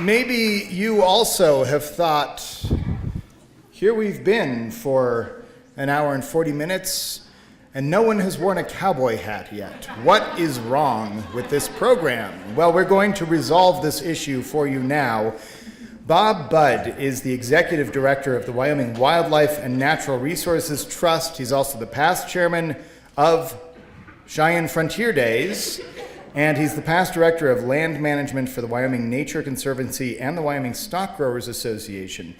Maybe you also have thought, here we've been for an hour and 40 minutes, and no one has worn a cowboy hat yet. What is wrong with this program? Well, we're going to resolve this issue for you now. Bob Budd is the executive director of the Wyoming Wildlife and Natural Resources Trust. He's also the past chairman of Cheyenne Frontier Days, and he's the past director of land management for the Wyoming Nature Conservancy and the Wyoming Stock Growers Association.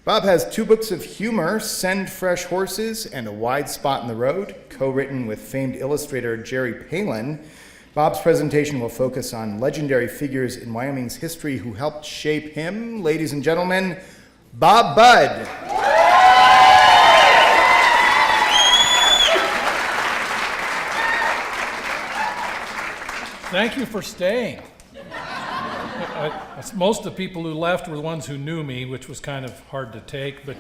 Bob has 2 books of humor, Send Fresh Horses and A Wide Spot in the Road, co-written with famed illustrator Jerry Palin. Bob's presentation will focus on legendary figures in Wyoming's history who helped shape him. Ladies and gentlemen, Bob Budd. Thank you for staying. Most of the people who left were the ones who knew me, which was kind of hard to take, but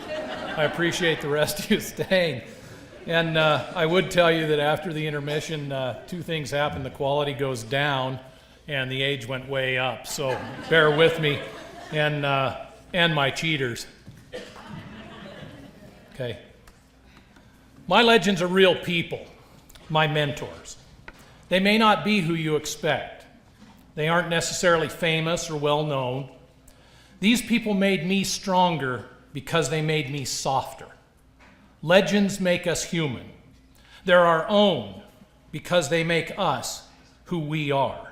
I appreciate the rest of you staying. And I would tell you that after the intermission, 2 things happened. The quality goes down, and the age went way up. So bear with me, and my cheaters. Okay. My legends are real people, my mentors. They may not be who you expect. They aren't necessarily famous or well known. These people made me stronger because they made me softer. Legends make us human. They're our own because they make us who we are.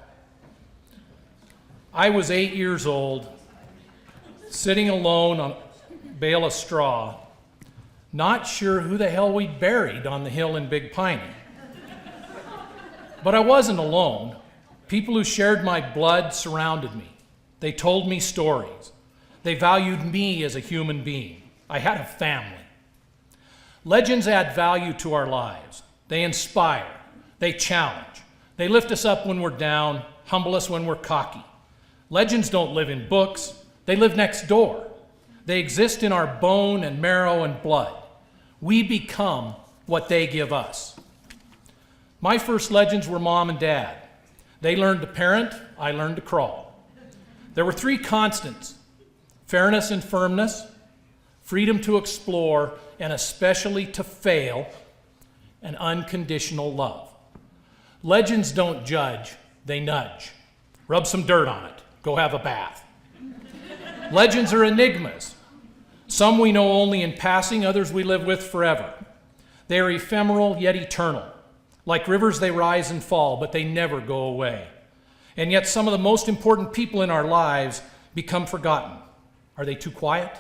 I was 8 years old, sitting alone on a bale of straw, not sure who the hell we'd buried on the hill in Big Piney. But I wasn't alone. People who shared my blood surrounded me. They told me stories. They valued me as a human being. I had a family. Legends add value to our lives. They inspire. They challenge. They lift us up when we're down, humble us when we're cocky. Legends don't live in books. They live next door. They exist in our bone and marrow and blood. We become what they give us. My first legends were Mom and Dad. They learned to parent, I learned to crawl. There were 3 constants: fairness and firmness, freedom to explore, and especially to fail, and unconditional love. Legends don't judge, they nudge. Rub some dirt on it, go have a bath. Legends are enigmas. Some we know only in passing, others we live with forever. They are ephemeral yet eternal. Like rivers, they rise and fall, but they never go away. And yet some of the most important people in our lives become forgotten. Are they too quiet?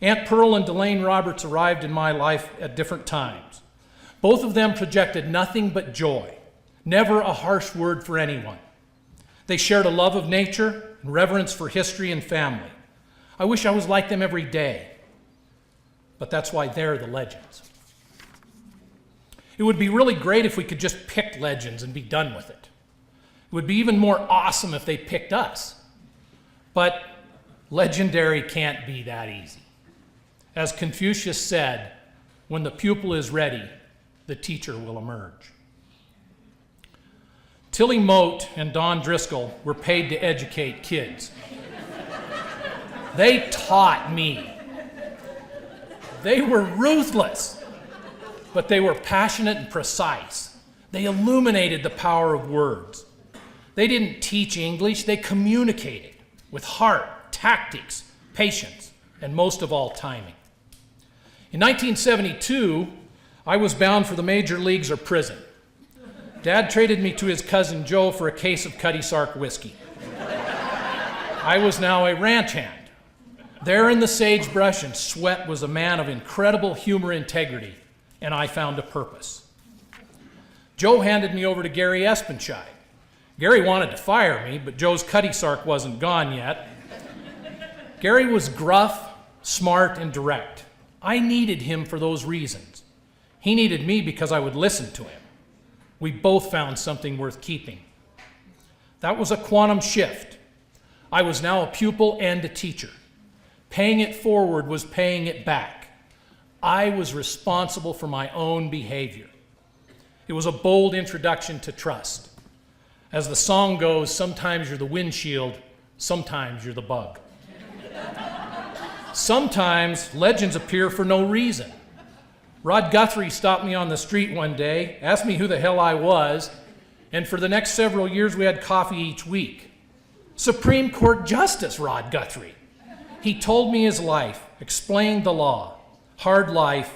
Aunt Pearl and Delane Roberts arrived in my life at different times. Both of them projected nothing but joy, never a harsh word for anyone. They shared a love of nature and reverence for history and family. I wish I was like them every day, but that's why they're the legends. It would be really great if we could just pick legends and be done with it. It would be even more awesome if they picked us. But legendary can't be that easy. As Confucius said, when the pupil is ready, the teacher will emerge. Tilly Moat and Don Driscoll were paid to educate kids. They taught me. They were ruthless. But they were passionate and precise. They illuminated the power of words. They didn't teach English, they communicated with heart, tactics, patience, and most of all, timing. In 1972, I was bound for the major leagues or prison. Dad traded me to his cousin Joe for a case of Cutty Sark whiskey. I was now a ranch hand. There in the sagebrush and sweat was a man of incredible humor integrity, and I found a purpose. Joe handed me over to Gary Espenshide. Gary wanted to fire me, but Joe's Cutty Sark wasn't gone yet. Gary was gruff, smart, and direct. I needed him for those reasons. He needed me because I would listen to him. We both found something worth keeping. That was a quantum shift. I was now a pupil and a teacher. Paying it forward was paying it back. I was responsible for my own behavior. It was a bold introduction to trust. As the song goes, sometimes you're the windshield, Sometimes you're the bug. Sometimes legends appear for no reason. Rod Guthrie stopped me on the street one day, asked me who the hell I was, and for the next several years we had coffee each week. Supreme Court Justice Rod Guthrie. He told me his life, explained the law. Hard life,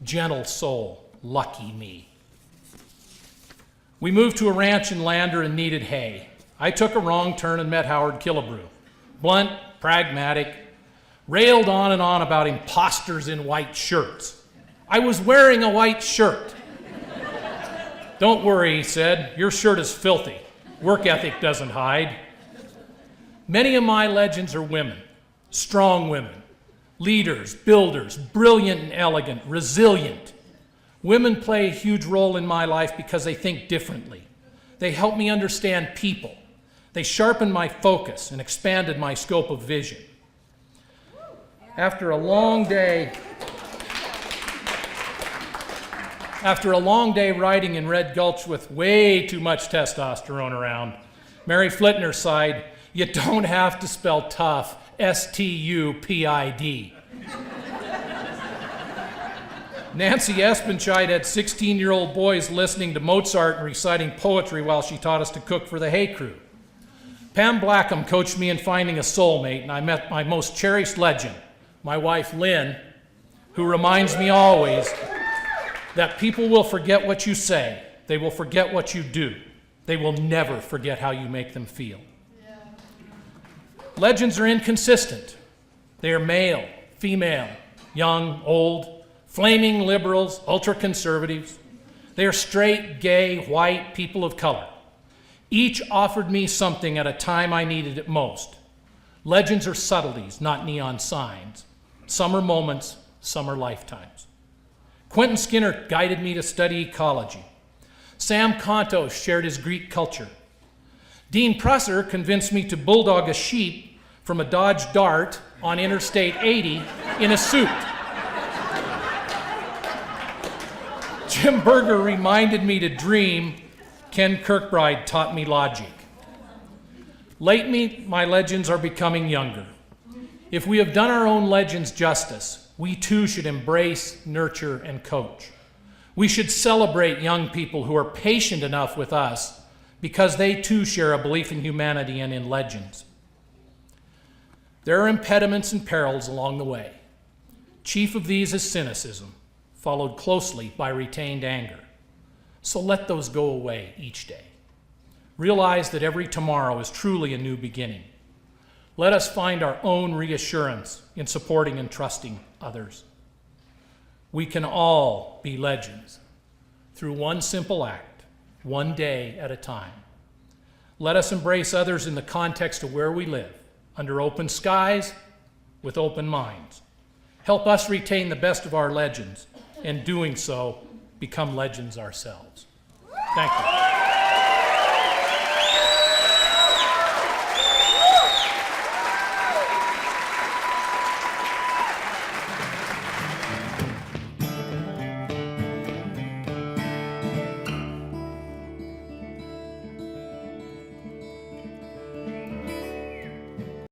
gentle soul, lucky me. We moved to a ranch in Lander and needed hay. I took a wrong turn and met Howard Killebrew. Blunt, pragmatic, railed on and on about imposters in white shirts. I was wearing a white shirt. Don't worry, he said, your shirt is filthy. Work ethic doesn't hide. Many of my legends are women, strong women, leaders, builders, brilliant and elegant, resilient. Women play a huge role in my life because they think differently. They help me understand people. They sharpened my focus and expanded my scope of vision. After a long day riding in Red Gulch with way too much testosterone around, Mary Flitner sighed, "You don't have to spell tough, S-T-U-P-I-D." Nancy Espenscheid had 16-year-old boys listening to Mozart and reciting poetry while she taught us to cook for the hay crew. Pam Blackham coached me in finding a soulmate, and I met my most cherished legend, my wife Lynn, who reminds me always that people will forget what you say, they will forget what you do, they will never forget how you make them feel. Yeah. Legends are inconsistent. They are male, female, young, old, flaming liberals, ultra-conservatives. They are straight, gay, white, people of color. Each offered me something at a time I needed it most. Legends are subtleties, not neon signs. Some are moments, some are lifetimes. Quentin Skinner guided me to study ecology. Sam Kontos shared his Greek culture. Dean Prosser convinced me to bulldog a sheep from a Dodge Dart on Interstate 80 in a suit. Jim Berger reminded me to dream. Ken Kirkbride taught me logic. Lately, my legends are becoming younger. If we have done our own legends justice, we too should embrace, nurture, and coach. We should celebrate young people who are patient enough with us because they too share a belief in humanity and in legends. There are impediments and perils along the way. Chief of these is cynicism, followed closely by retained anger. So let those go away each day. Realize that every tomorrow is truly a new beginning. Let us find our own reassurance in supporting and trusting others. We can all be legends through one simple act, one day at a time. Let us embrace others in the context of where we live, under open skies, with open minds. Help us retain the best of our legends, and doing so, become legends ourselves. Thank you.